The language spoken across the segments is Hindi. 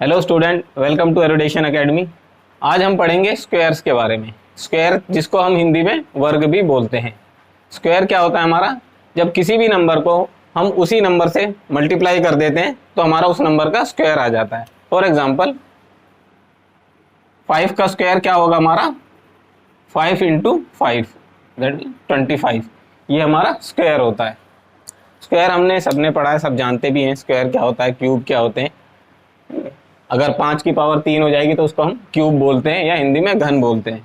Hello student, welcome to erudition academy. आज हम पढ़ेंगे स्क्वायर्स के बारे में। स्क्वायर जिसको हम हिंदी में वर्ग भी बोलते हैं। स्क्वायर क्या होता है हमारा, जब किसी भी नंबर को हम उसी नंबर से मल्टीप्लाई कर देते हैं तो हमारा उस नंबर का स्क्वायर आ जाता है। फॉर एग्जांपल 5 का स्क्वायर क्या होगा हमारा, 5 इंटू 5 दैट 25। ये हमारा स्क्वायर होता है। स्क्वायर हमने सबने पढ़ा है, सब जानते भी हैं स्क्वायर क्या होता है, क्यूब क्या होते हैं। अगर 5 की पावर 3 हो जाएगी तो उसको हम क्यूब बोलते हैं या हिंदी में घन बोलते हैं।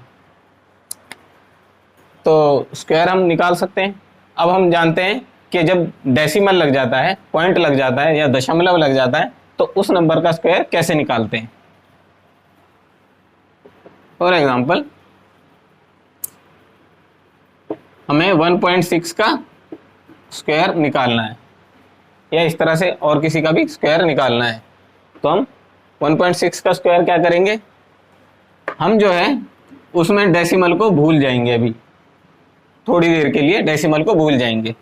तो स्क्वायर हम निकाल सकते हैं। अब हम जानते हैं कि जब डेसिमल लग जाता है, पॉइंट लग जाता है या दशमलव लग जाता है तो उस नंबर का स्क्वायर कैसे निकालते हैं। फॉर एग्जांपल हमें 1.6 का स्क्वायर निकालना है या इस तरह से और किसी का भी स्क्वायर निकालना है, तो हम 1.6 का स्क्वायर क्या करेंगे, हम जो है उसमें डेसिमल को भूल जाएंगे। अभी थोड़ी देर के लिए डेसिमल को भूल जाएंगे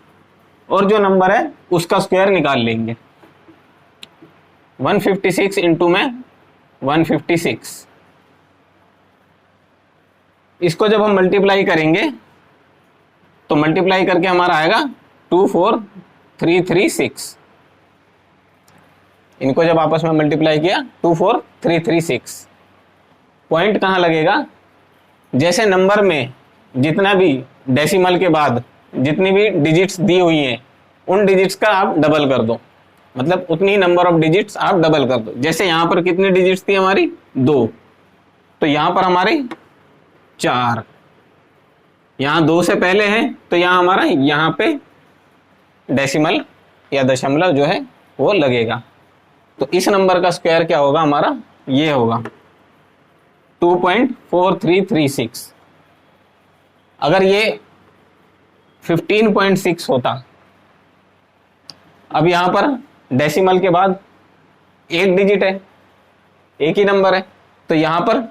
और जो नंबर है उसका स्क्वायर निकाल लेंगे। 156 इंटू में 156, इसको जब हम मल्टीप्लाई करेंगे तो मल्टीप्लाई करके हमारा आएगा 24336। इनको जब आपस में मल्टीप्लाई किया 24336। पॉइंट कहाँ लगेगा, जैसे नंबर में जितना भी डेसिमल के बाद जितनी भी डिजिट्स दी हुई हैं उन डिजिट्स का आप डबल कर दो, मतलब उतनी नंबर ऑफ डिजिट्स आप डबल कर दो। जैसे यहाँ पर कितनी डिजिट्स थी हमारी 2, तो यहाँ पर हमारी 4, यहाँ 2 से पहले है तो यहाँ हमारा यहाँ पे डेसिमल या दशमलव जो है वो लगेगा। तो इस नंबर का स्क्वायर क्या होगा हमारा, ये होगा 2.4336। अगर ये 15.6 होता, अब यहां पर डेसिमल के बाद एक डिजिट है, एक ही नंबर है, तो यहां पर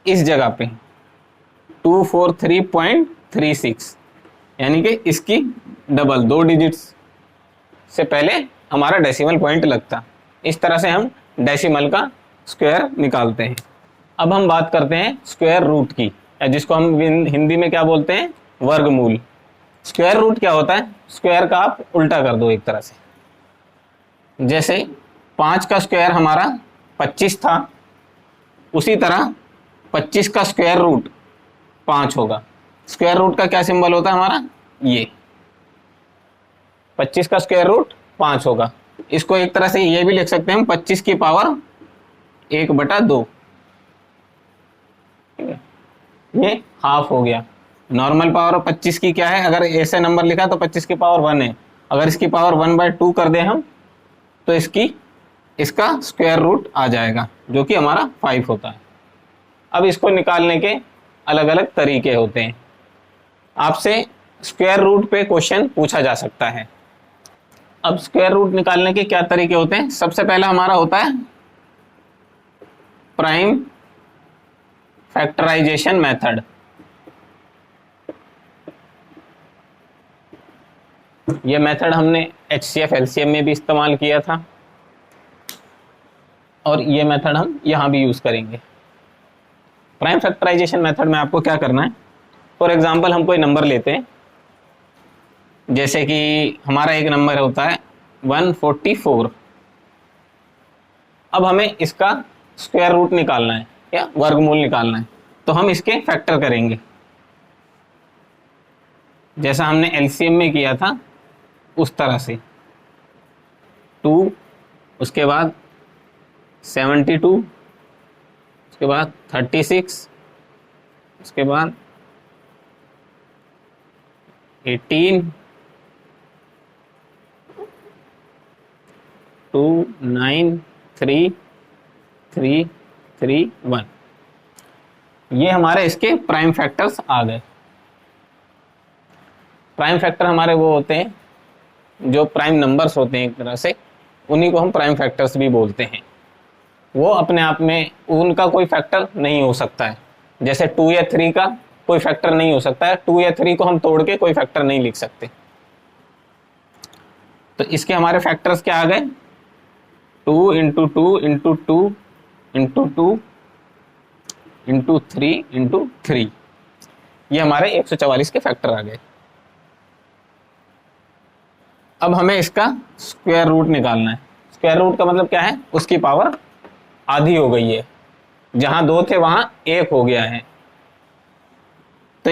इस जगह पे 243.36 यानी कि इसकी डबल 2 डिजिट्स से पहले हमारा डेसिमल पॉइंट लगता। इस तरह से हम डेसिमल का स्क्वायर निकालते हैं। अब हम बात करते हैं स्क्वायर रूट की, या जिसको हम हिंदी में क्या बोलते हैं, वर्गमूल। स्क्वायर रूट क्या होता है, स्क्वायर का आप उल्टा कर दो एक तरह से। जैसे 5 का स्क्वायर हमारा 25 था, उसी तरह 25 का स्क्वायर रूट 5 होगा। स्क्वायर रूट का क्या सिंबल होता है हमारा, ये 25 का स्क्वायर रूट 5 होगा। इसको एक तरह से ये भी लिख सकते हैं हम 25 की पावर 1/2। ये हाफ हो गया। नॉर्मल पावर 25 की क्या है, अगर ऐसे नंबर लिखा तो 25 की पावर 1 है। अगर इसकी पावर 1/2 कर दें हम तो इसका स्क्वायर रूट आ जाएगा जो कि हमारा 5 होता है। अब इसको निकालने के अलग अलग तरीके होते हैं। आपसे स्क्वायर रूट पे क्वेश्चन पूछा जा सकता है। अब स्क्वायर रूट निकालने के क्या तरीके होते हैं, सबसे पहला हमारा होता है प्राइम फैक्टराइजेशन मेथड। यह मेथड हमने HCF LCM में भी इस्तेमाल किया था और यह मेथड हम यहां भी यूज करेंगे। प्राइम फैक्टराइजेशन मेथड में आपको क्या करना है, फॉर एग्जांपल हम कोई नंबर लेते हैं, जैसे कि हमारा एक नंबर होता है 144। अब हमें इसका स्क्वायर रूट निकालना है या वर्गमूल निकालना है, तो हम इसके फैक्टर करेंगे जैसा हमने LCM में किया था उस तरह से। 2, उसके बाद 72, उसके बाद 36, उसके बाद 18, 2, 9, 3, 3, 3, 1। ये हमारे इसके प्राइम फैक्टर्स आ गए। प्राइम फैक्टर हमारे वो होते हैं जो प्राइम नंबर्स होते हैं एक तरह से, उन्हीं को हम प्राइम फैक्टर्स भी बोलते हैं। वो अपने आप में उनका कोई फैक्टर नहीं हो सकता है, जैसे 2 या 3 का कोई फैक्टर नहीं हो सकता है। 2 या 3 को हम तोड़ के कोई फैक्टर नहीं लिख सकते। तो इसके हमारे फैक्टर्स क्या आ गए, 2 into 2 into 2 into 2 into 3 into 3, ये हमारे 144 के फैक्टर आ गए। अब हमें इसका स्क्वायर रूट निकालना है। स्क्वायर रूट का मतलब क्या है, उसकी पावर आधी हो गई है, जहां 2 थे वहां 1 हो गया है। तो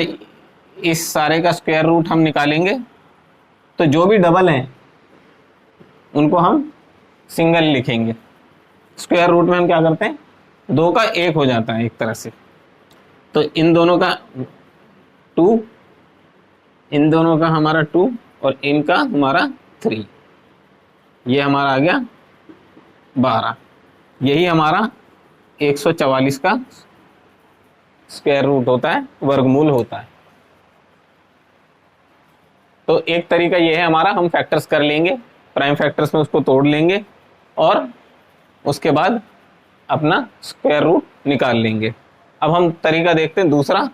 इस सारे का स्क्वायर रूट हम निकालेंगे, तो जो भी डबल हैं उनको हम सिंगल लिखेंगे। स्क्वायर रूट में हम क्या करते हैं, 2 का 1 हो जाता है एक तरह से। तो इन दोनों का 2, इन दोनों का हमारा 2 और इनका हमारा 3, ये हमारा आ गया 12। यही हमारा 144 का स्क्वायर रूट होता है, वर्गमूल होता है। तो एक तरीका ये है हमारा, हम फैक्टर्स कर लेंगे, प्राइम फैक्टर्स में उसको तोड़ लेंगे और उसके बाद अपना स्क्वायर रूट निकाल लेंगे। अब हम तरीका देखते हैं दूसरा।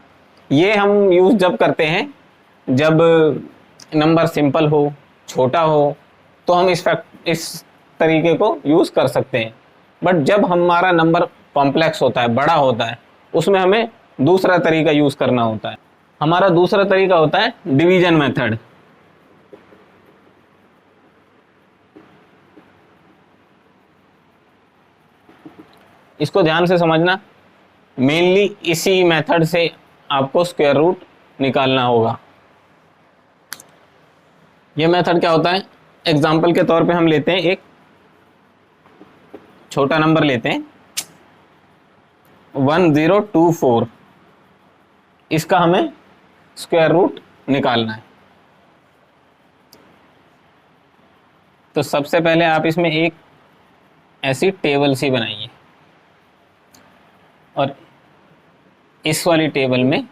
ये हम यूज जब करते हैं जब नंबर सिंपल हो, छोटा हो, तो हम इस तरीके को यूज कर सकते हैं। बट जब हमारा नंबर कॉम्प्लेक्स होता है, बड़ा होता है, उसमें हमें दूसरा तरीका यूज करना होता है। हमारा दूसरा तरीका होता है डिवीजन मेथड। इसको ध्यान से समझना, मेनली इसी मेथड से आपको स्क्वायर रूट निकालना होगा। ये मेथड क्या होता है, एग्जाम्पल के तौर पे हम लेते हैं, एक छोटा नंबर लेते हैं 1024, इसका हमें स्क्वायर रूट निकालना है। तो सबसे पहले आप इसमें एक ऐसी टेबल सी बनाइए और इस वाली टेबल में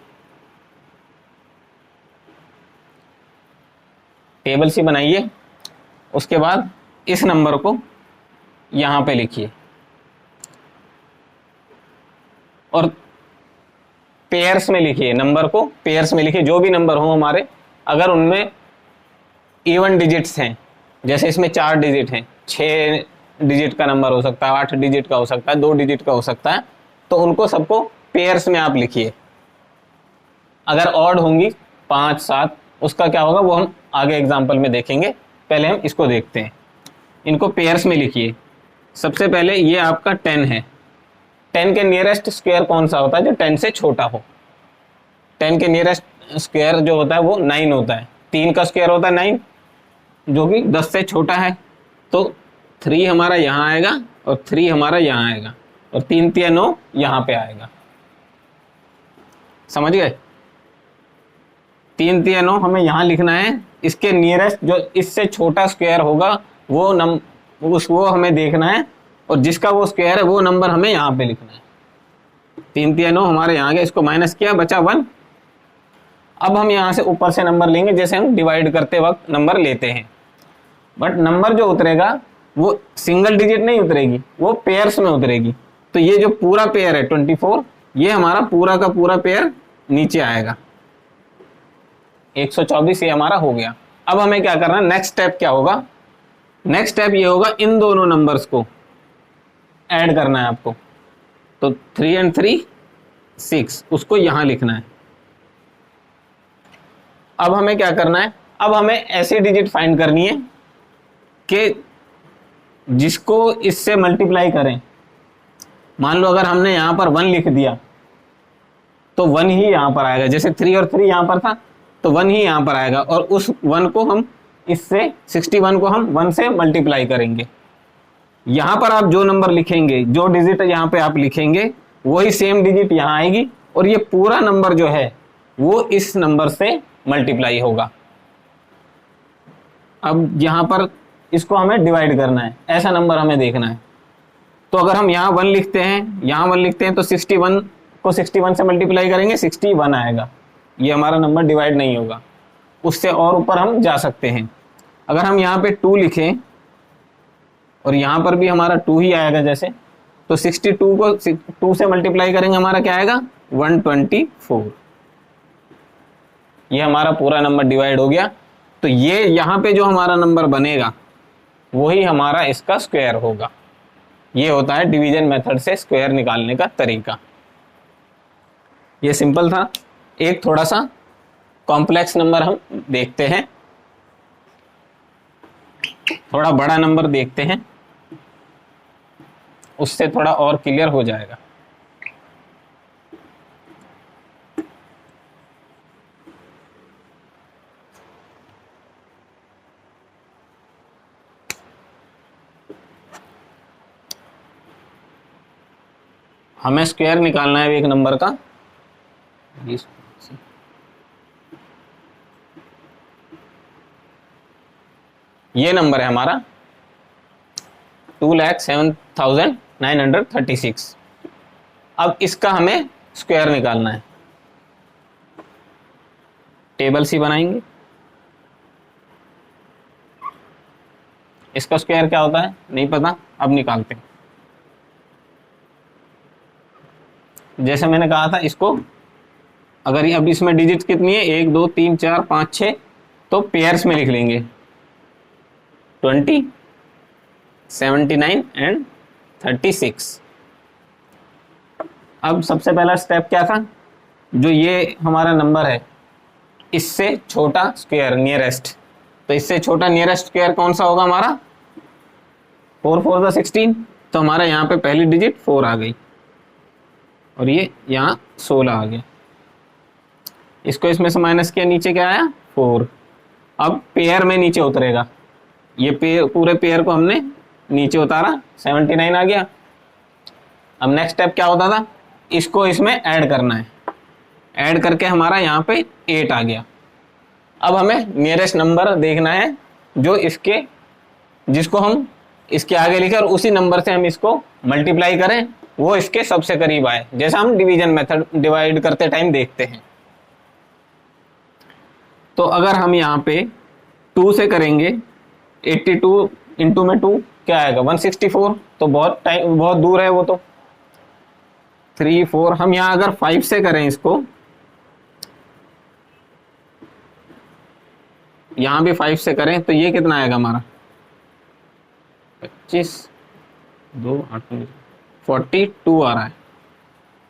टेबल सी बनाइए। उसके बाद इस नंबर को यहां पे लिखिए और पेयर्स में लिखिए, नंबर को पेयर्स में लिखिए। जो भी नंबर हो हमारे, अगर उनमें इवन डिजिट्स हैं, जैसे इसमें 4 डिजिट हैं, 6 डिजिट का नंबर हो सकता है, 8 डिजिट का हो सकता है, 2 डिजिट का हो सकता है, तो उनको सबको पेयर्स में आप लिखिए। अगर ऑड होंगी 5, 7, उसका क्या होगा वो हम आगे एग्जाम्पल में देखेंगे। पहले हम इसको देखते हैं। इनको पेयर्स में लिखिए। सबसे पहले ये आपका 10 है। 10 के नियरेस्ट स्क्वायर कौन सा होता है, जो 10 से छोटा हो। 10 के नियरेस्ट स्क्वायर जो होता है वो 9 होता है। 3 का स्क्वायर होता है 9, जो कि 10 से छोटा है। तो 3 हमारा यहाँ आएगा और 3 हमारा यहाँ आएगा और 3 3 9 यहाँ पे आएगा। समझ गए? 3 3 9 हमें यहाँ लिखना है। इसके नियरेस्ट जो इससे छोटा स्क्वायर होगा वो हमें देखना है, और जिसका वो स्क्वायर है वो नंबर हमें यहाँ पे लिखना है। 3 3 9 हमारे यहाँ गया, इसको माइनस किया, बचा 1। अब हम यहाँ से ऊपर से नंबर लेंगे, जैसे हम डिवाइड करते वक्त नंबर लेते हैं। बट नंबर जो उतरेगा वो सिंगल डिजिट नहीं उतरेगी, वो पेयर्स में उतरेगी। तो ये जो पूरा पेयर है 24, ये हमारा पूरा का पूरा पेयर नीचे आएगा। 124 ये हमारा हो गया। अब हमें क्या करना है, नेक्स्ट स्टेप क्या होगा? नेक्स्ट स्टेप ये होगा, इन दोनों नंबर्स को ऐड करना है आपको। तो 3 and 3 6, उसको यहां लिखना है। अब हमें क्या करना है, अब हमें ऐसी डिजिट फाइंड करनी है कि जिसको इससे मल्टीप्लाई करें। मान लो अगर हमने यहां पर 1 लिख दिया तो 1 ही यहां पर आएगा। जैसे 3 और 3 यहां पर था तो 1 ही यहां पर आएगा, और उस 1 को हम इससे 61 को हम 1 से मल्टीप्लाई करेंगे। यहां पर आप जो नंबर लिखेंगे, जो डिजिट यहां पे आप लिखेंगे, वही सेम डिजिट यहां आएगी, और ये पूरा नंबर जो है वो इस नंबर से मल्टीप्लाई होगा। अब यहां पर इसको हमें डिवाइड करना है, ऐसा नंबर हमें देखना है। तो अगर हम यहाँ 1 लिखते हैं, यहाँ 1 लिखते हैं, तो 61 को 61 से मल्टीप्लाई करेंगे, 61 आएगा। ये हमारा नंबर डिवाइड नहीं होगा। उससे और ऊपर हम जा सकते हैं। अगर हम यहाँ पे 2 लिखें और यहाँ पर भी हमारा 2 ही आएगा जैसे, तो 62 को 2 से मल्टीप्लाई करेंगे, हमारा क्या आएगा 124। ये हमारा पूरा नंबर डिवाइड हो गया। तो ये यहाँ पे जो हमारा नंबर बनेगा वही हमारा इसका स्क्वायर होगा। ये होता है डिवीजन मेथड से स्क्वायर निकालने का तरीका। ये सिंपल था। एक थोड़ा सा कॉम्प्लेक्स नंबर हम देखते हैं, थोड़ा बड़ा नंबर देखते हैं, उससे थोड़ा और क्लियर हो जाएगा। हमें स्क्वायर निकालना है एक नंबर का। ये नंबर है हमारा 2,07,936। अब इसका हमें स्क्वायर निकालना है। टेबल सी बनाएंगे। इसका स्क्वायर क्या होता है नहीं पता, अब निकालते हैं। जैसे मैंने कहा था, इसको अगर अब इसमें डिजिट कितनी है 1 2 3 4 5 6, तो पेयर्स में लिख लेंगे 20, 79 एंड 36। अब सबसे पहला स्टेप क्या था, जो ये हमारा नंबर है इससे छोटा स्क्वायर नियरेस्ट, तो इससे छोटा नियरेस्ट स्क्वायर कौन सा होगा हमारा 4 4 16, तो हमारा यहाँ पे पहली डिजिट 4 आ गई और ये यहाँ 16 आ गया। इसको इसमें से माइनस किया, नीचे क्या आया 4। अब पेयर में नीचे उतरेगा, ये पेयर पूरे पेयर को हमने नीचे उतारा 79 आ गया। अब नेक्स्ट स्टेप क्या होता था, इसको इसमें ऐड करना है, ऐड करके हमारा यहाँ पे 8 आ गया। अब हमें नियरेस्ट नंबर देखना है जो इसके, जिसको हम इसके आगे लिखे और उसी नंबर से हम इसको मल्टीप्लाई करें, वो इसके सबसे करीब आए, जैसा हम डिवीजन मेथड डिवाइड करते टाइम देखते हैं। तो अगर हम यहाँ पे 2 से करेंगे, 82 इंटू में 2 क्या आएगा 164, तो बहुत दूर है वो तो 3 4। हम यहाँ अगर 5 से करें इसको, यहाँ भी 5 से करें तो ये कितना आएगा हमारा 25 2 8 42 आ रहा है,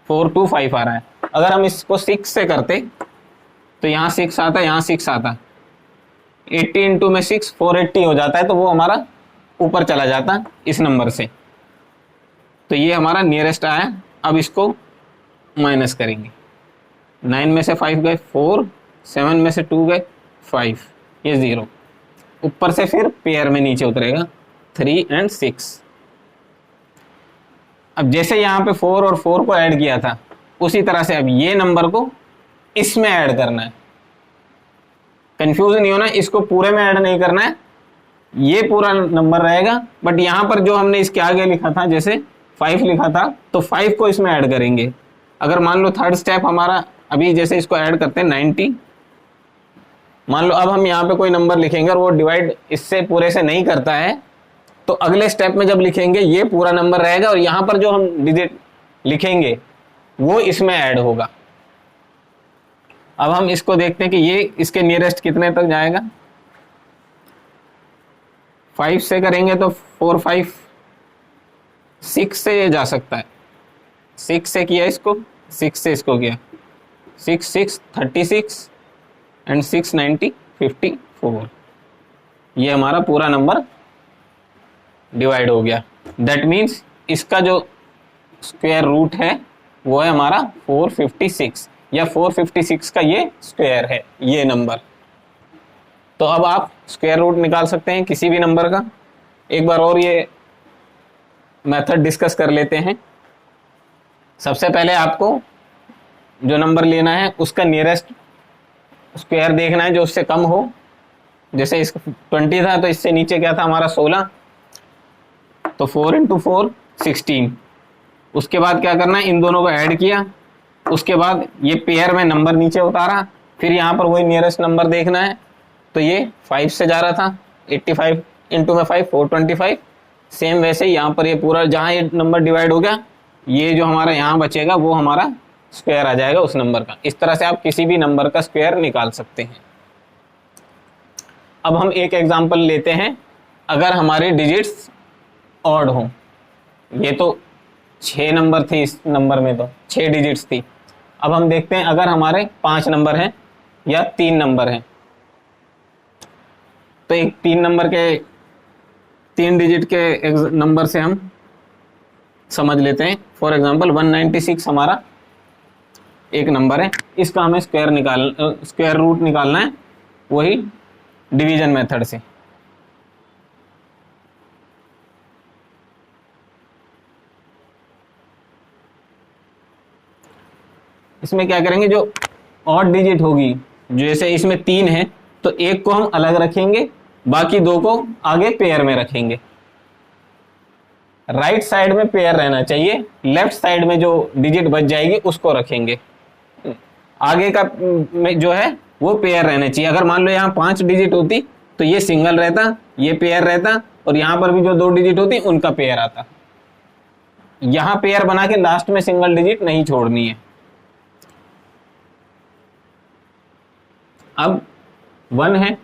425 आ रहा है। अगर हम इसको 6 से करते तो यहाँ 6 आता, यहाँ 6 आता, 80 इंटू में 6 480 हो जाता है, तो वो हमारा ऊपर चला जाता इस नंबर से। तो ये हमारा नियरेस्ट आया। अब इसको माइनस करेंगे, 9 में से 5 गए 4, 7 में से 2 गए 5, ये 0। ऊपर से फिर पेयर में नीचे उतरेगा 3 एंड 6। अब जैसे यहाँ पे 4 और 4 को ऐड किया था, उसी तरह से अब ये नंबर को इसमें ऐड करना है। कंफ्यूज नहीं होना, इसको पूरे में ऐड नहीं करना है, ये पूरा नंबर रहेगा, बट यहाँ पर जो हमने इसके आगे लिखा था, जैसे 5 लिखा था, तो 5 को इसमें ऐड करेंगे। अगर मान लो थर्ड स्टेप हमारा, अभी जैसे इसको ऐड करते हैं 90, मान लो अब हम यहाँ पे कोई नंबर लिखेंगे और वो डिवाइड इससे पूरे से नहीं करता है, तो अगले स्टेप में जब लिखेंगे ये पूरा नंबर रहेगा और यहाँ पर जो हम डिजिट लिखेंगे वो इसमें ऐड होगा। अब हम इसको देखते हैं कि ये इसके नियरेस्ट कितने तक जाएगा। 5 से करेंगे तो 4 5, 6 से ये जा सकता है, 6 से किया इसको, 6 से इसको किया, 6 6 36 एंड 6 90 54। ये हमारा पूरा नंबर डिवाइड हो गया। दैट मीन्स इसका जो स्क्वायर रूट है वो है हमारा 456, या 456 का ये स्क्वायर है ये नंबर। तो अब आप स्क्वायर रूट निकाल सकते हैं किसी भी नंबर का। एक बार और ये मेथड डिस्कस कर लेते हैं। सबसे पहले आपको जो नंबर लेना है उसका नियरेस्ट स्क्वायर देखना है जो उससे कम हो। जैसे इसका 20 था तो इससे नीचे क्या था हमारा 16, तो 4 इंटू 4 16। उसके बाद क्या करना है, इन दोनों को ऐड किया, उसके बाद ये पेयर में नंबर नीचे उतारा, फिर यहाँ पर वही नियरेस्ट नंबर देखना है। तो ये 5 से जा रहा था, 85 इंटू में 5 425। सेम वैसे ही यहाँ पर ये पूरा जहाँ ये नंबर डिवाइड हो गया, ये जो हमारा यहाँ बचेगा वो हमारा स्क्वायर आ जाएगा उस नंबर का। इस तरह से आप किसी भी नंबर का स्क्वायर निकाल सकते हैं। अब हम एक एग्जांपल लेते हैं। अगर हमारे डिजिट्स ऑड हो, ये तो 6 नंबर थी, इस नंबर में तो 6 डिजिट्स थी। अब हम देखते हैं अगर हमारे 5 नंबर हैं या 3 नंबर हैं, तो एक 3 नंबर के 3 डिजिट के नंबर से हम समझ लेते हैं। फॉर एग्जांपल 196 हमारा एक नंबर है, इसका हमें स्क्वायर रूट निकालना है, वही डिवीजन मेथड से। इसमें क्या करेंगे, जो ऑड डिजिट होगी, जैसे इसमें 3 है तो एक को हम अलग रखेंगे, बाकी 2 को आगे पेयर में रखेंगे। राइट साइड में पेयर रहना चाहिए, लेफ्ट साइड में जो डिजिट बच जाएगी उसको रखेंगे। आगे का में जो है वो पेयर रहना चाहिए। अगर मान लो यहाँ 5 डिजिट होती तो ये सिंगल रहता, ये पेयर रहता, और यहां पर भी जो 2 डिजिट होती उनका पेयर आता। यहां पेयर बना के लास्ट में सिंगल डिजिट नहीं छोड़नी है। अब 1 है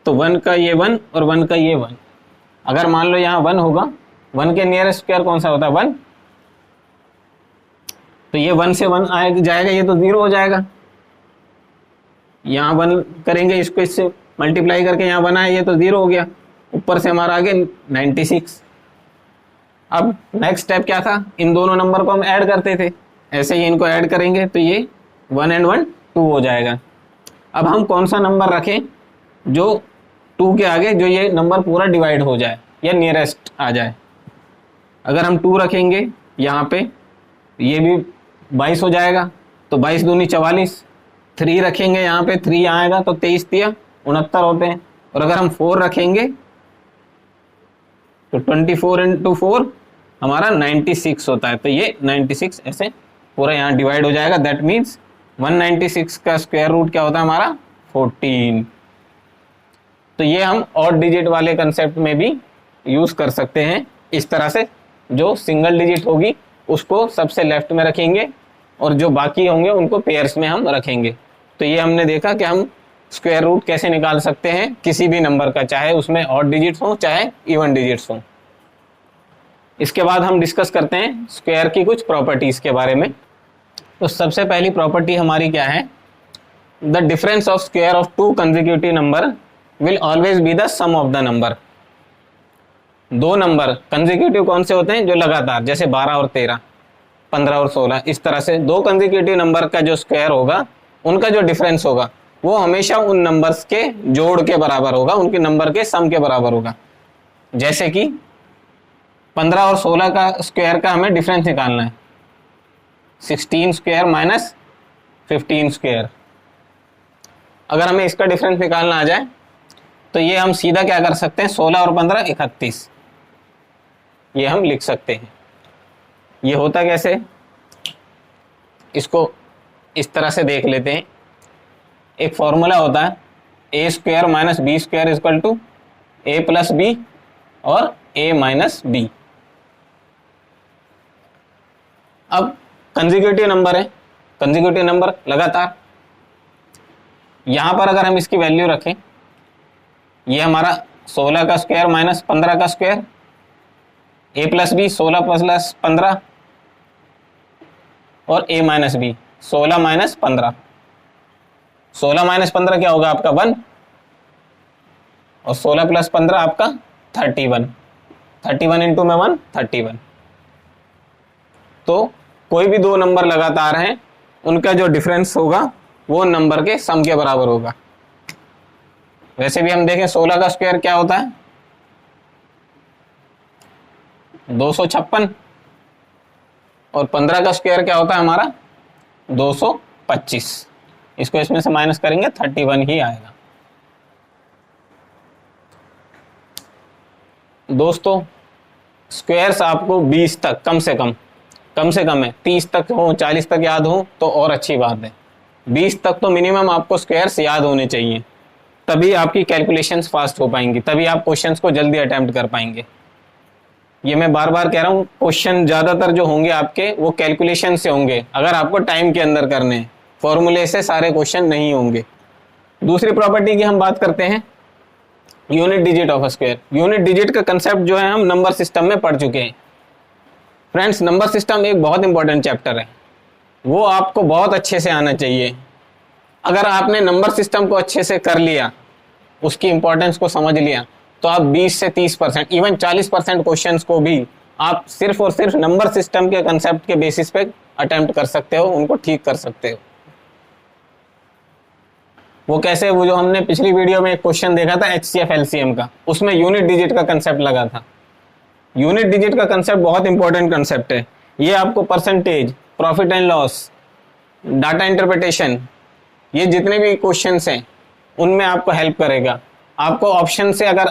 तो 1 का ये 1 और 1 का ये 1। अगर मान लो यहाँ 1 होगा, 1 के नियरेस्ट स्क्वायर कौन सा होता है 1, तो ये 1 से 1 आएगा जाएगा, ये तो 0 हो जाएगा। यहाँ 1 करेंगे, इसको इससे मल्टीप्लाई करके यहाँ 1 आया, ये तो 0 हो गया। ऊपर से हमारा आगे 96। अब नेक्स्ट स्टेप क्या था, इन दोनों नंबर को हम ऐड करते थे, ऐसे ही इनको ऐड करेंगे तो ये 1 and 1 2 हो जाएगा। अब हम कौन सा नंबर रखें जो 2 के आगे जो ये नंबर पूरा डिवाइड हो जाए या नियरेस्ट आ जाए। अगर हम 2 रखेंगे यहाँ पे, ये भी 22 हो जाएगा, तो 22 दूनी 44। 3 रखेंगे यहाँ पे, 3 यहाँ आएगा तो 23 तिया 69 होते हैं। और अगर हम 4 रखेंगे तो 24 into 4 हमारा 96 होता है, तो ये 96 ऐसे पूरा यहाँ डिवाइड हो जाएगा। दैट मीन्स 196 का स्क्वायर रूट क्या होता है हमारा 14। तो ये हम ऑड डिजिट वाले कंसेप्ट में भी यूज कर सकते हैं। इस तरह से जो सिंगल डिजिट होगी उसको सबसे लेफ्ट में रखेंगे और जो बाकी होंगे उनको पेयर्स में हम रखेंगे। तो ये हमने देखा कि हम स्क्वायर रूट कैसे निकाल सकते हैं किसी भी नंबर का, चाहे उसमें ऑड डिजिट्स हो चाहे इवन डिजिट्स हो। इसके बाद हम डिस्कस करते हैं स्क्वायर की कुछ प्रॉपर्टीज के बारे में। तो सबसे पहली प्रॉपर्टी हमारी क्या है, the difference of square of 2 consecutive number will always be the sum of the number. 2 number consecutive कौन से होते हैं, जो लगातार, जैसे 12 और 13, 15 और 16, इस तरह से 2 कंसेक्यूटिव नंबर का जो स्क्वायर होगा उनका जो डिफरेंस होगा वो हमेशा उन नंबर्स के जोड़ के बराबर होगा, उनके नंबर के सम के बराबर होगा। जैसे कि 15 और 16 का स्क्वायर का हमें डिफरेंस निकालना है, 16 स्क्वायर माइनस 15 स्क्वायर। अगर हमें इसका डिफरेंस निकालना आ जाए तो ये हम सीधा क्या कर सकते हैं, 16 और 15 31, ये हम लिख सकते हैं। ये होता कैसे, इसको इस तरह से देख लेते हैं। एक फॉर्मूला होता है A square minus B square equal to A plus B और ए माइनस बी। अब कंसेक्यूटिव नंबर है, कंसेक्यूटिव नंबर लगातार, यहां पर अगर हम इसकी वैल्यू रखें, ये हमारा 16 का स्क्वायर माइनस 15 का स्क्वायर, ए प्लस बी 16 प्लस 15 और A minus B 16 minus 15। 16 minus 15 क्या होगा आपका 1, और 16 प्लस 15 आपका 31। 31 इंटू में 1 31। तो कोई भी 2 नंबर लगातार हैं उनका जो डिफरेंस होगा वो नंबर के सम के बराबर होगा। वैसे भी हम देखें 16 का स्क्वायर क्या होता है 256, और 15 का स्क्वायर क्या होता है हमारा 225। इसको इसमें से माइनस करेंगे 31 ही आएगा। दोस्तों स्क्वायर्स आपको 20 तक कम से कम है, 30 तक हो 40 तक याद हो तो और अच्छी बात है। 20 तक तो मिनिमम आपको स्क्वायर्स याद होने चाहिए, तभी आपकी कैलकुलेशंस फास्ट हो पाएंगी, तभी आप क्वेश्चंस को जल्दी अटेम्प्ट कर पाएंगे। ये मैं बार बार कह रहा हूँ, क्वेश्चन ज्यादातर जो होंगे आपके वो कैलकुलेशन से होंगे, अगर आपको टाइम के अंदर करने हैं, फॉर्मूले से सारे क्वेश्चन नहीं होंगे। दूसरी प्रॉपर्टी की हम बात करते हैं unit digit of square. Unit digit का कंसेप्ट जो है हम नंबर सिस्टम में पढ़ चुके हैं। फ्रेंड्स, नंबर सिस्टम एक बहुत इंपॉर्टेंट चैप्टर है, वो आपको बहुत अच्छे से आना चाहिए। अगर आपने नंबर सिस्टम को अच्छे से कर लिया, उसकी इंपॉर्टेंस को समझ लिया, तो आप 20 से 30%, इवन 40% क्वेश्चंस को भी आप सिर्फ और सिर्फ नंबर सिस्टम के कंसेप्ट के बेसिस पे अटेम्प्ट कर सकते हो, उनको ठीक कर सकते हो। वो कैसे? वो जो हमने पिछली वीडियो में एक क्वेश्चन देखा था HCF LCM का, उसमें यूनिट डिजिट का कंसेप्ट लगा था। यूनिट डिजिट का कंसेप्ट बहुत इंपॉर्टेंट कंसेप्ट है। ये आपको percentage, profit and loss, data interpretation, ये जितने भी क्वेश्चंस हैं उनमें आपको हेल्प करेगा। आपको ऑप्शन से अगर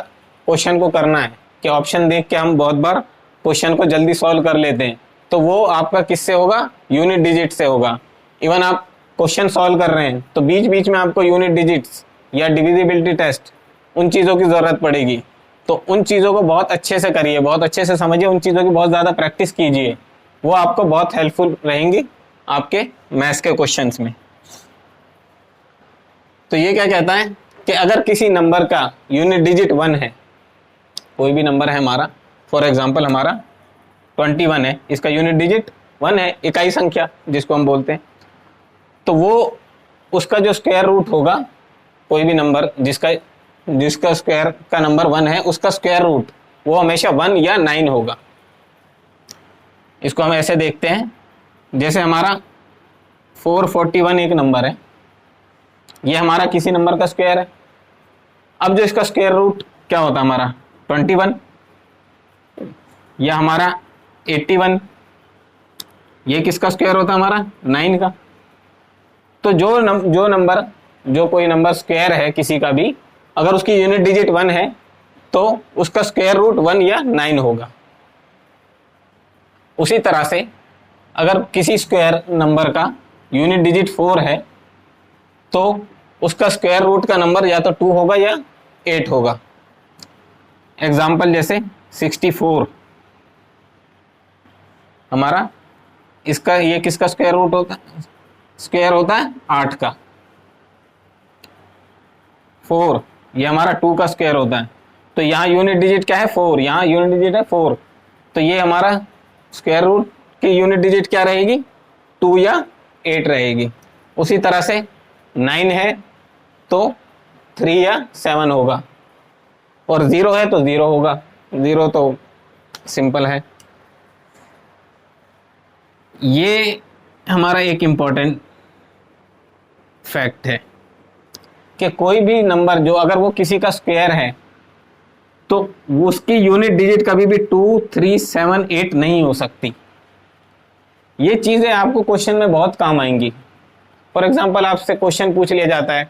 क्वेश्चन को करना है कि ऑप्शन देख के हम बहुत बार क्वेश्चन को जल्दी सॉल्व कर लेते हैं, तो वो आपका किससे होगा? यूनिट डिजिट से होगा। इवन आप क्वेश्चन सॉल्व कर रहे हैं तो बीच बीच में आपको यूनिट डिजिट्स या डिविजिबिलिटी टेस्ट, उन चीज़ों की ज़रूरत पड़ेगी। तो उन चीज़ों को बहुत अच्छे से करिए, बहुत अच्छे से समझिए, उन चीज़ों की बहुत ज़्यादा प्रैक्टिस कीजिए, वो आपको बहुत हेल्पफुल रहेंगी आपके मैथ्स के क्वेश्चंस में। तो ये क्या कहता है कि अगर किसी नंबर का यूनिट डिजिट 1 है, कोई भी नंबर है हमारा, फॉर एग्जांपल हमारा 21 है, इसका यूनिट डिजिट 1 है, इकाई संख्या जिसको हम बोलते हैं, तो वो उसका जो स्क्वायर रूट होगा, कोई भी नंबर जिसका स्क्वायर का नंबर 1 है, उसका स्क्वायर रूट वो हमेशा 1 या 9 होगा। इसको हम ऐसे देखते हैं, जैसे हमारा 441 एक नंबर है, ये हमारा किसी नंबर का स्क्वायर है। अब जो इसका स्क्वायर रूट क्या होता है हमारा 21, या हमारा 81, ये किसका स्क्वायर होता है हमारा 9 का। तो जो कोई नंबर स्क्वायर है किसी का भी, अगर उसकी यूनिट डिजिट 1 है तो उसका स्क्वायर रूट 1 या 9 होगा। उसी तरह से अगर किसी स्क्वायर नंबर का यूनिट डिजिट 4 है तो उसका स्क्वायर रूट का नंबर या तो 2 होगा या 8 होगा। एग्जाम्पल जैसे 64 हमारा, इसका ये किसका स्क्वायर रूट होता है? स्क्वायर होता है 8 का। 4 ये हमारा 2 का स्क्वायर होता है। तो यहाँ यूनिट डिजिट क्या है? 4। यहाँ यूनिट डिजिट है 4, तो ये हमारा स्क्वायर रूट की यूनिट डिजिट क्या रहेगी? 2 या 8 रहेगी। उसी तरह से 9 है तो 3 या 7 होगा, और 0 है तो 0 होगा। 0 तो सिंपल है। ये हमारा एक इम्पोर्टेंट फैक्ट है कि कोई भी नंबर जो अगर वो किसी का स्क्वायर है तो उसकी यूनिट डिजिट कभी भी 2, 3, 7, 8 नहीं हो सकती। ये चीज़ें आपको क्वेश्चन में बहुत काम आएंगी। फॉर एग्जांपल आपसे क्वेश्चन पूछ लिया जाता है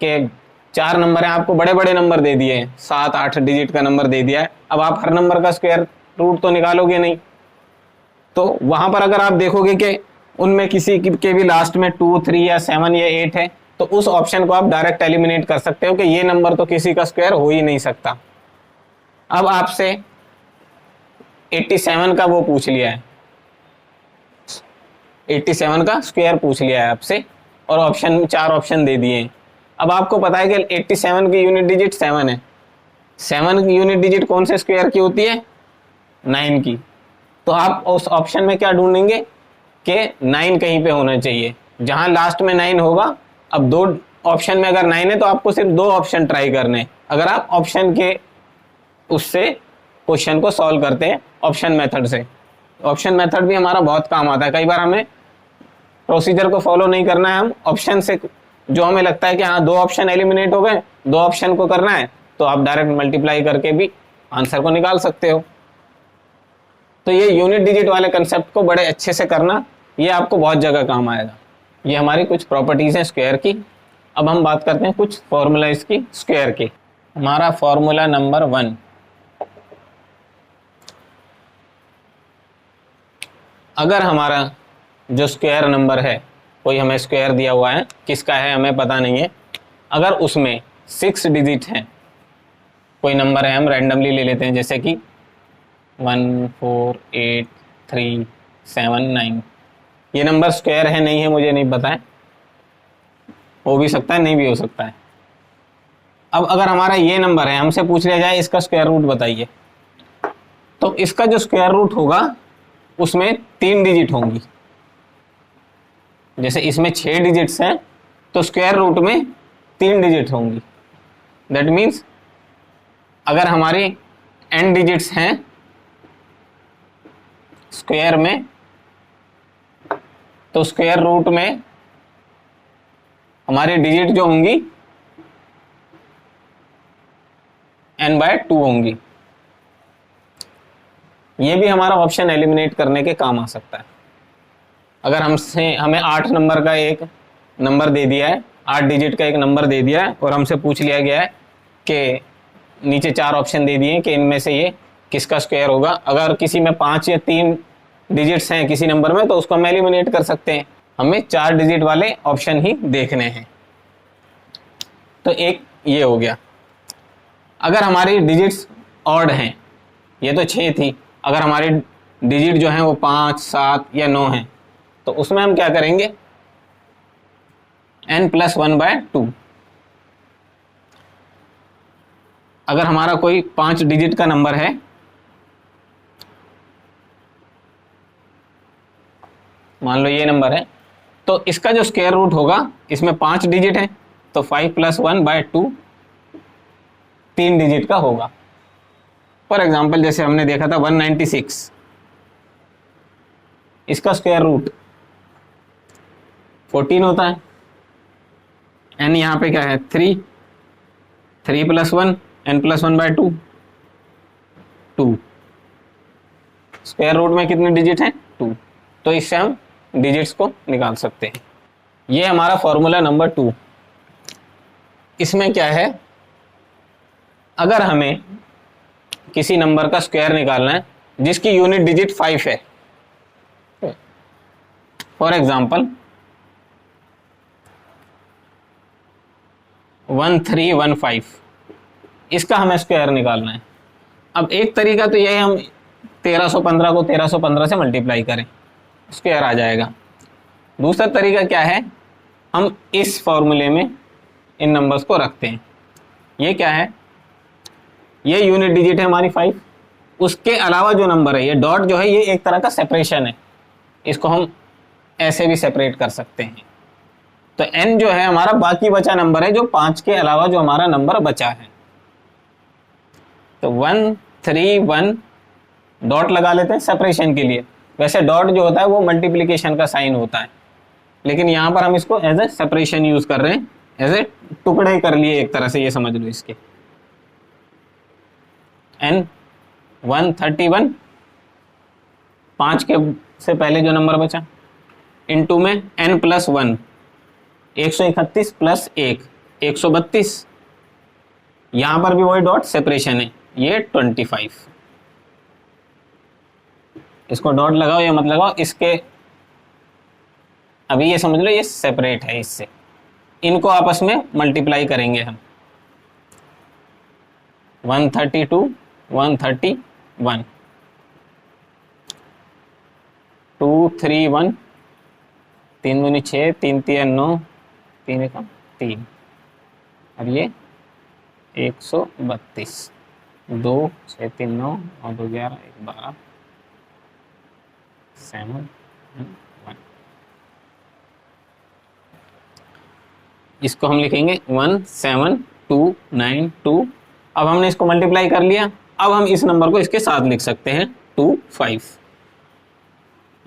कि 4 नंबर है, आपको बड़े बड़े नंबर दे दिए हैं, 7, 8 डिजिट का नंबर दे दिया है। अब आप हर नंबर का स्क्वायर रूट तो निकालोगे नहीं, तो वहां पर अगर आप देखोगे कि उनमें किसी के भी लास्ट में 2, 3 या 7 या 8 है, तो उस ऑप्शन को आप डायरेक्ट एलिमिनेट कर सकते हो कि ये नंबर तो किसी का स्क्वायर हो ही नहीं सकता। अब आपसे 87 का वो पूछ लिया है, 87 का स्क्वायर पूछ लिया है आपसे, और ऑप्शन 4 ऑप्शन दे दिए हैं। अब आपको पता है कि 87 की यूनिट डिजिट 7 है। 7 की यूनिट डिजिट कौन से स्क्वायर की होती है? 9 की। तो आप उस ऑप्शन में क्या ढूंढेंगे कि 9 कहीं पे होना चाहिए, जहां लास्ट में 9 होगा। अब 2 ऑप्शन में अगर 9 है तो आपको सिर्फ 2 ऑप्शन ट्राई करने, अगर आप ऑप्शन के उससे क्वेश्चन को सॉल्व करते हैं ऑप्शन मेथड से। ऑप्शन मेथड भी हमारा बहुत काम आता है। कई बार हमें प्रोसीजर को फॉलो नहीं करना है, हम ऑप्शन से जो हमें लगता है कि हाँ 2 ऑप्शन एलिमिनेट हो गए, 2 ऑप्शन को करना है, तो आप डायरेक्ट मल्टीप्लाई करके भी आंसर को निकाल सकते हो। तो ये यूनिट डिजिट वाले कंसेप्ट को बड़े अच्छे से करना, ये आपको बहुत जगह काम आएगा। ये हमारी कुछ प्रॉपर्टीज हैं स्क्वायर की। अब हम बात करते हैं कुछ फॉर्मूला इसकी स्क्वायर की। हमारा फॉर्मूला नंबर 1, अगर हमारा जो स्क्वायर नंबर है, कोई हमें स्क्वायर दिया हुआ है, किसका है हमें पता नहीं है, अगर उसमें 6 डिजिट हैं, कोई नंबर है हम रैंडमली ले लेते हैं, जैसे कि 1, 4, 8, 3, 7, 9, ये नंबर स्क्वायर है नहीं है मुझे नहीं पता है, हो भी सकता है नहीं भी हो सकता है। अब अगर हमारा ये नंबर है, हमसे पूछ लिया जाए इसका स्क्वायर रूट बताइए, तो इसका जो स्क्वायर रूट होगा उसमें 3 डिजिट होंगी। जैसे इसमें 6 डिजिट्स हैं तो स्क्वायर रूट में 3 डिजिट होंगी। दैट मीन्स अगर हमारी n डिजिट्स हैं स्क्वायर में, तो स्क्वायर रूट में हमारी डिजिट जो होंगी n/2 होंगी। ये भी हमारा ऑप्शन एलिमिनेट करने के काम आ सकता है। अगर हमें 8 नंबर का एक नंबर दे दिया है, 8 डिजिट का एक नंबर दे दिया है और हमसे पूछ लिया गया है कि नीचे 4 ऑप्शन दे दिए कि इनमें से ये किसका स्क्वायर होगा। अगर किसी में 5 या 3 डिजिट्स हैं किसी नंबर में तो उसको हम एलिमिनेट कर सकते हैं। हमें 4 डिजिट वाले ऑप्शन ही देखने हैं। तो एक ये हो गया। अगर हमारी डिजिट्स ऑड हैं, ये तो 6 थी, अगर हमारी डिजिट जो है वो 5, 7 या 9 हैं तो उसमें हम क्या करेंगे, n+1/2। अगर हमारा कोई 5 डिजिट का नंबर है, मान लो ये नंबर है, तो इसका जो स्क्वायर रूट होगा, इसमें 5 डिजिट है तो 5+1/2 3 डिजिट का होगा। फॉर एग्जाम्पल जैसे हमने देखा था 196, इसका स्क्वायर रूट 14 होता है। n यहाँ पे क्या है 3, 3+1 n+1/2 2। स्क्वायर रूट में कितने डिजिट हैं 2, तो इससे हम डिजिट्स को निकाल सकते हैं। ये हमारा फॉर्मूला नंबर 2। इसमें क्या है, अगर हमें किसी नंबर का स्क्वायर निकालना है जिसकी यूनिट डिजिट 5 है, फॉर एग्जाम्पल 1315, इसका हमें स्क्वायर निकालना है। अब एक तरीका तो यह है हम 1315 को 1315 से मल्टीप्लाई करें, स्क्वायर आ जाएगा। दूसरा तरीका क्या है, हम इस फॉर्मूले में इन नंबर्स को रखते हैं। ये क्या है, ये यूनिट डिजिट है हमारी 5, उसके अलावा जो नंबर है ये डॉट जो है ये एक तरह का सेपरेशन है, इसको हम ऐसे भी सेपरेट कर सकते हैं। तो n जो है हमारा बाकी बचा नंबर है, जो 5 के अलावा जो हमारा नंबर बचा है। तो 131 डॉट लगा लेते हैं सेपरेशन के लिए। वैसे डॉट जो होता है वो मल्टीप्लिकेशन का साइन होता है, लेकिन यहाँ पर हम इसको एज ए सेपरेशन यूज कर रहे हैं, एज ए टुकड़े कर लिए एक तरह से, ये समझ लो इसके। n 131, 5 के से पहले जो नंबर बचा, इनटू में n+1 131 प्लस 1 132, यहां पर भी वही डॉट सेपरेशन है, ये 25। इसको डॉट लगाओ या मत लगाओ, इसके अभी ये समझ लो ये सेपरेट है इससे, इनको आपस में मल्टीप्लाई करेंगे हम। 132 131 231 3 दूनी 6 3 3 9 3 1 3, अब ये 132 2 6 3 9 और 2 11 1 12 7 1। इसको हम लिखेंगे 17292। अब हमने इसको मल्टीप्लाई कर लिया, अब हम इस नंबर को इसके साथ लिख सकते हैं 25।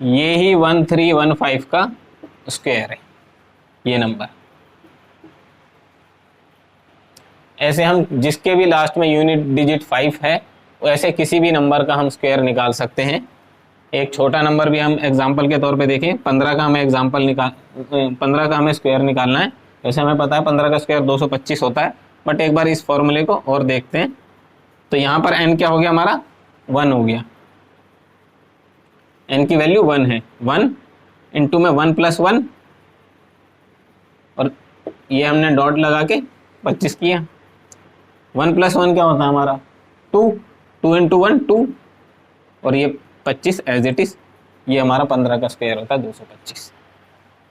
ये ही 1315 का स्क्वायर है ये नंबर। ऐसे हम जिसके भी लास्ट में यूनिट डिजिट 5 है वैसे किसी भी नंबर का हम स्क्वायर निकाल सकते हैं। एक छोटा नंबर भी हम एग्जांपल के तौर पे देखें, 15 का हमें 15 का हमें स्क्वायर निकालना है। वैसे हमें पता है 15 का स्क्वायर 225 होता है, बट एक बार इस फॉर्मूले को और देखते हैं। तो यहाँ पर n क्या हो गया हमारा 1 हो गया, n की वैल्यू 1 है। 1 इंटू में 1+1 और ये हमने डॉट लगा के 25 किया। 1+1 क्या होता है हमारा 2, 2 इंटू 1 2 और ये 25 एज इट इज, ये हमारा 15 का स्क्वायर होता है 225।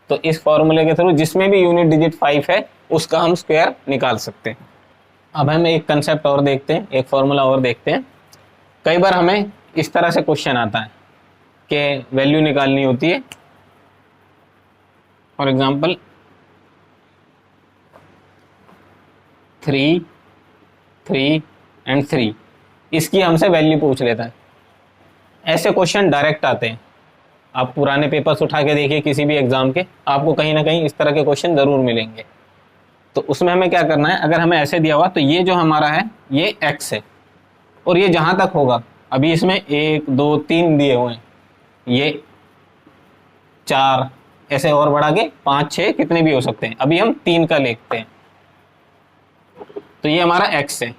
तो इस फॉर्मूले के थ्रू जिसमें भी यूनिट डिजिट 5 है उसका हम स्क्वायर निकाल सकते हैं। अब हम एक कंसेप्ट और देखते हैं, एक फॉर्मूला और देखते हैं। कई बार हमें इस तरह से क्वेश्चन आता है के वैल्यू निकालनी होती है। फॉर एग्जांपल 3, 3 एंड 3, इसकी हमसे वैल्यू पूछ लेता है। ऐसे क्वेश्चन डायरेक्ट आते हैं। आप पुराने पेपर्स उठा के देखिए किसी भी एग्जाम के, आपको कहीं ना कहीं इस तरह के क्वेश्चन जरूर मिलेंगे। तो उसमें हमें क्या करना है, अगर हमें ऐसे दिया हुआ तो ये जो हमारा है ये x है, और ये जहां तक होगा, अभी इसमें 1 2 3 दिए हुए हैं, ये 4, ऐसे और बढ़ा के 5 6 कितने भी हो सकते हैं। अभी हम 3 का लिखते हैं, तो ये हमारा x है।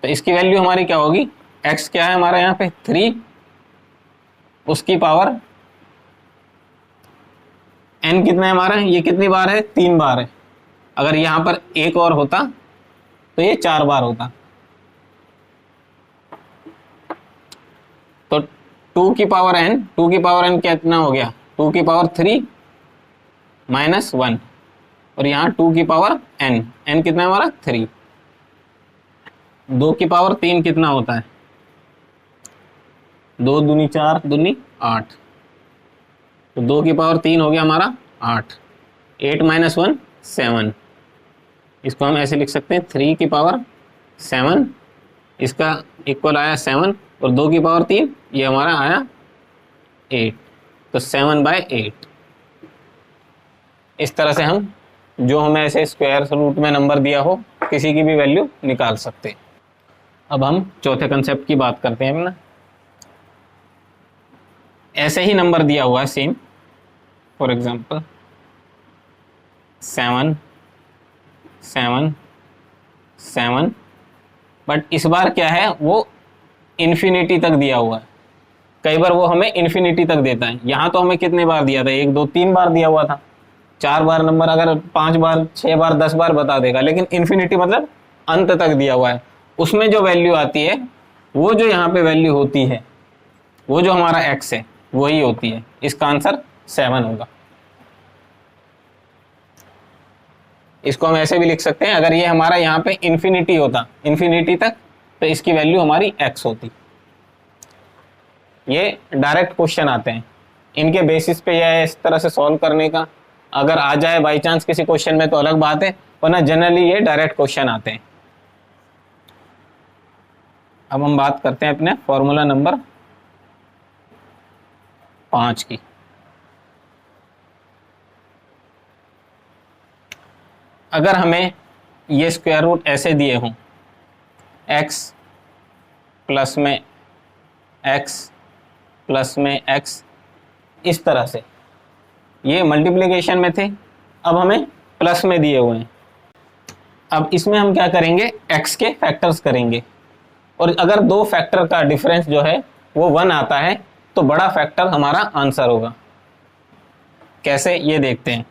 तो इसकी वैल्यू हमारी क्या होगी, x क्या है हमारा यहाँ पे 3, उसकी पावर n कितना है हमारा, ये कितनी बार है, 3 बार है। अगर यहां पर एक और होता तो ये 4 बार होता। तो 2 की पावर n, 2 की पावर n कितना हो गया, 2 की पावर 3 माइनस 1, और यहाँ 2 की पावर n, n कितना है हमारा 3। 2 की पावर 3 कितना होता है, 2 दूनी 4 दूनी 8, तो 2 की पावर 3 हो गया हमारा 8, 8 माइनस 1 7, इसको हम ऐसे लिख सकते हैं 3 की पावर 7, इसका इक्वल आया 7, और 2 की पावर 3 ये हमारा आया 8, तो 7/8। इस तरह से हम जो हमें ऐसे स्क्वायर रूट में नंबर दिया हो किसी की भी वैल्यू निकाल सकते हैं। अब हम चौथे कंसेप्ट की बात करते हैं ना। ऐसे ही नंबर दिया हुआ है सेम, फॉर एग्जांपल 7 7 7, बट इस बार क्या है, वो इन्फिनिटी तक दिया हुआ है। कई बार वो हमें इन्फिनिटी तक देता है। यहाँ तो हमें कितने बार दिया था, 1 2 3 बार दिया हुआ था। 4 बार नंबर अगर 5 बार 6 बार 10 बार बता देगा, लेकिन इन्फिनिटी मतलब अंत तक दिया हुआ है। उसमें जो वैल्यू आती है, वो जो यहाँ पे वैल्यू होती है, वो जो हमारा x है वही होती है। इसका आंसर 7 होगा। इसको हम ऐसे भी लिख सकते हैं, अगर ये हमारा यहाँ पे इन्फिनिटी होता, इन्फिनिटी तक, तो इसकी वैल्यू हमारी x होती। ये डायरेक्ट क्वेश्चन आते हैं, इनके बेसिस पे या इस तरह से सॉल्व करने का अगर आ जाए बाई चांस किसी क्वेश्चन में तो अलग बात है, वरना जनरली ये डायरेक्ट क्वेश्चन आते हैं। अब हम बात करते हैं अपने फॉर्मूला नंबर 5 की। अगर हमें ये स्क्वायर रूट ऐसे दिए हों, x प्लस में x प्लस में x, इस तरह से, ये मल्टीप्लिकेशन में थे, अब हमें प्लस में दिए हुए हैं। अब इसमें हम क्या करेंगे, x के फैक्टर्स करेंगे, और अगर दो फैक्टर का डिफरेंस जो है वो 1 आता है तो बड़ा फैक्टर हमारा आंसर होगा। कैसे, ये देखते हैं।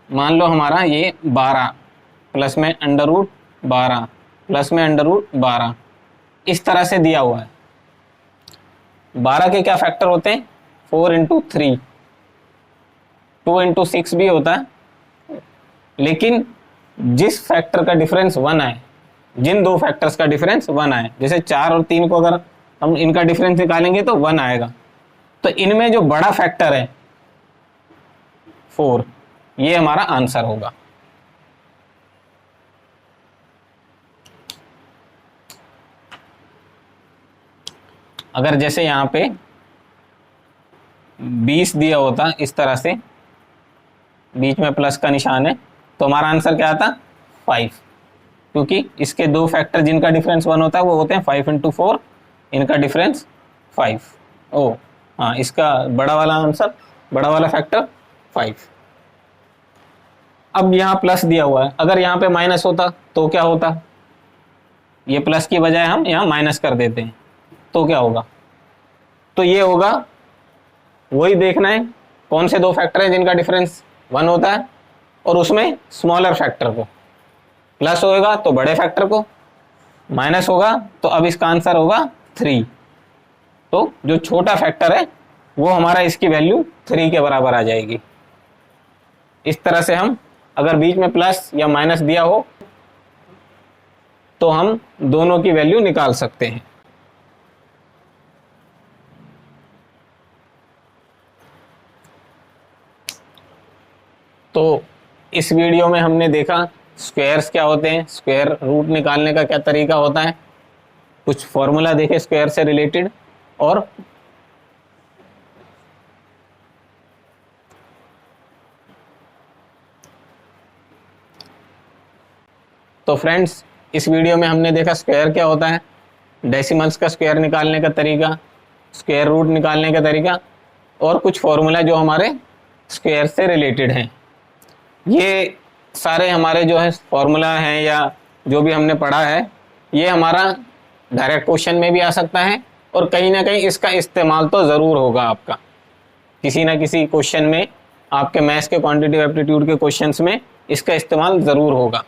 मान लो हमारा ये 12 प्लस में अंडर रूट 12 प्लस में अंडर रूट 12 इस तरह से दिया हुआ है। 12 के क्या फैक्टर होते हैं, 4 इंटू 3, 2 इंटू 6 भी होता है, लेकिन जिस फैक्टर का डिफरेंस 1 आए, जिन दो फैक्टर्स का डिफरेंस 1 आए, जैसे 4 और 3 को अगर हम इनका डिफरेंस निकालेंगे तो 1 आएगा, तो इनमें जो बड़ा फैक्टर है 4, ये हमारा आंसर होगा। अगर जैसे यहां पे 20 दिया होता इस तरह से, बीच में प्लस का निशान है, तो हमारा आंसर क्या आता, 5, क्योंकि इसके दो फैक्टर जिनका डिफरेंस 1 होता है वो होते हैं 5 इंटू 4, इनका डिफरेंस 5। ओ हाँ, इसका बड़ा वाला आंसर, बड़ा वाला फैक्टर 5। अब यहाँ प्लस दिया हुआ है, अगर यहाँ पे माइनस होता तो क्या होता, ये प्लस की बजाय हम यहाँ माइनस कर देते हैं तो क्या होगा, तो ये होगा, वही देखना है कौन से दो फैक्टर हैं जिनका डिफरेंस 1 होता है, और उसमें स्मॉलर फैक्टर को, प्लस होगा तो बड़े फैक्टर को, माइनस होगा तो अब इसका आंसर होगा 3। तो जो छोटा फैक्टर है वो हमारा इसकी वैल्यू 3 के बराबर आ जाएगी। इस तरह से हम अगर बीच में प्लस या माइनस दिया हो तो हम दोनों की वैल्यू निकाल सकते हैं। तो इस वीडियो में हमने देखा स्क्वायर्स क्या होते हैं, स्क्वायर रूट निकालने का क्या तरीका होता है, कुछ फॉर्मूला देखे स्क्वायर से रिलेटेड, और तो फ्रेंड्स इस वीडियो में हमने देखा स्क्वायर क्या होता है, डेसिमल्स का स्क्वायर निकालने का तरीका, स्क्वायर रूट निकालने का तरीका, और कुछ फॉर्मूला जो हमारे स्क्वायर से रिलेटेड हैं। ये सारे हमारे जो है फॉर्मूला हैं या जो भी हमने पढ़ा है, ये हमारा डायरेक्ट क्वेश्चन में भी आ सकता है, और कहीं ना कहीं इसका इस्तेमाल तो ज़रूर होगा आपका किसी ना किसी क्वेश्चन में, आपके मैथ्स के क्वांटिटेटिव एप्टीट्यूड के क्वेश्चंस में इसका इस्तेमाल ज़रूर होगा।